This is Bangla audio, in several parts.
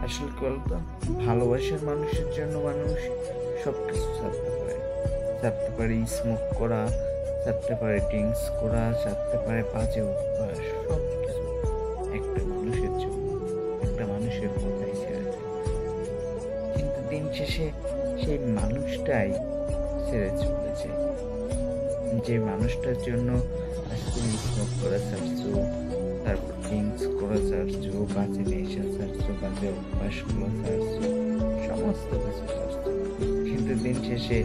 আসলে কি বলতো, ভালোবাসার মানুষের জন্য মানুষ সবকিছু ছাড়তে পারে স্মোক করা, ছাড়তে পারে ড্রিঙ্কস করা, ছাড়তে পারে বাজে অভ্যাস, সবকিছু একটা মানুষের জন্য, একটা মানুষের কথাই ছেড়ে যায়। কিন্তু দিন শেষে সেই মানুষটাই ছেড়ে চলে যায়। যে মানুষটার জন্য আজ তুমি স্মোক করা ছাড়ছো, তারপর ড্রিঙ্কস করা ছাড়ছো, বাজে নেশা ছাড়ছো, বাজে অভ্যাসগুলো ছাড়ছো, সমস্ত কিছু ছাড়ছো, কিন্তু দিন শেষে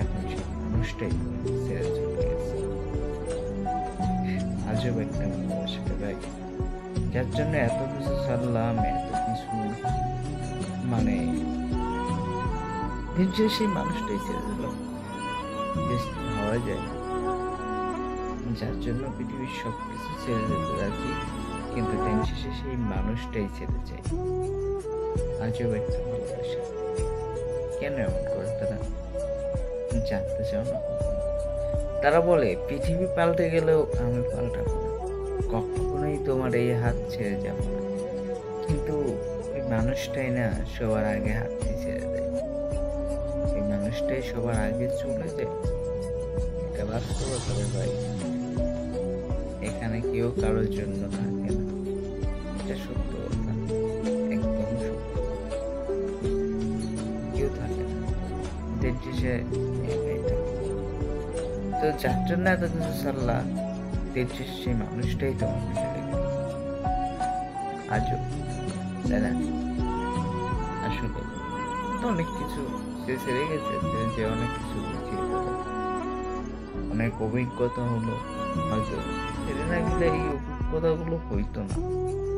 এখন সেই মানুষটাই তোমাকে ছেড়ে চলে গেছে। আজব একটা ভালোবাসা ভাই, যার জন্য এত কিছু ছাড়লাম, এত কিছু, মানে দিন শেষে সেই মানুষটাই ছেড়ে দিল। জাস্ট ভাবা যায়, যার জন্য পৃথিবীর সবকিছু ছেড়ে যেতে রাজি, কিন্তু দিন শেষে সেই মানুষটাই ছেড়ে যায়। আজব একটা ভালোবাসা, কেন এমন করে তারা? জানতে চাও না? তারা বলে পৃথিবী পাল্টে গেলেও আমি পাল্টাবো না, কখনোই তোমার এই হাত ছেড়ে যাব না। কিন্তু ওই মানুষটাই না সবার আগে হাতটি ছেড়ে দেয়, এই মানুষটাই সবার আগে চলে যায়। এটা বাস্তবতা রে ভাই, এখানে কেউ কারোর জন্য থাকে না, এটা সত্য কথা, একদম সত্য। কেউ থাকে না, দিন শেষে একাই থাকে। তো যার জন্য এত কিছু ছাড়লা, দিন শেষে সেই মানুষটাই তোমাকে ছেড়ে গেল। আজও, তাই না? আসলে তো অনেক কিছু সে ছেড়ে গেছে, যে অনেক কিছু বুঝিয়ে দিল, অনেক অভিজ্ঞতা হলো। হয়তো ছেড়ে না গেলে এই অভিজ্ঞতাগুলো হইতো না,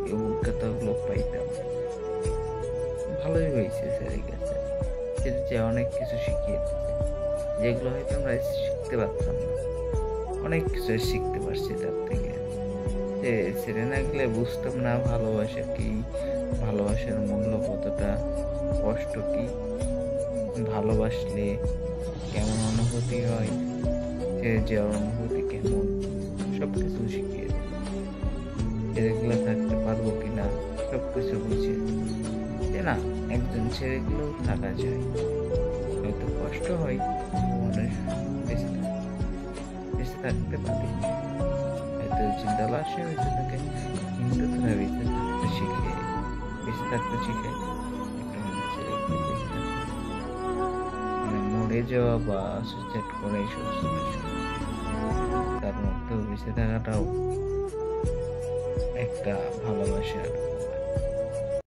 এই অভিজ্ঞতাগুলো পাইতাম। ভালোই হয়েছে ছেড়ে গেছে, যে অনেক কিছু শিখিয়ে দিচ্ছে, যেগুলো হয়তো আমরা শিখতে পারতাম না, অনেক কিছু শিখতে পারছি তার থেকে। যে ছেড়ে না গেলে বুঝতাম না ভালোবাসা কি, ভালোবাসার মূল্য কতটা, কষ্ট কি, ভালোবাসলে কেমন অনুভূতি হয়, ছেড়ে যাওয়ার অনুভূতি কেমন, সবকিছু শিখিয়ে দিল। ছেড়ে থাকতে পারবো কিনা সবকিছু বুঝিয়ে দিল। যে না, একজন ছেড়ে গেলেও থাকা যায়, হয়তো কষ্ট হয়, মানুষ বেঁচে থাকতে পারে, হয়তো চিন্তা লাশে বেঁচে থাকে, কিন্তু তারা বেঁচে থাকতে শিখে একটা মানুষ ছেড়ে গেলে বেঁচে থাকে। মানে মরে যাওয়া বা সুইসাইড করা এইসব সলিউশন, তার মধ্যেও বেঁচে থাকাটাও একটা ভালোবাসার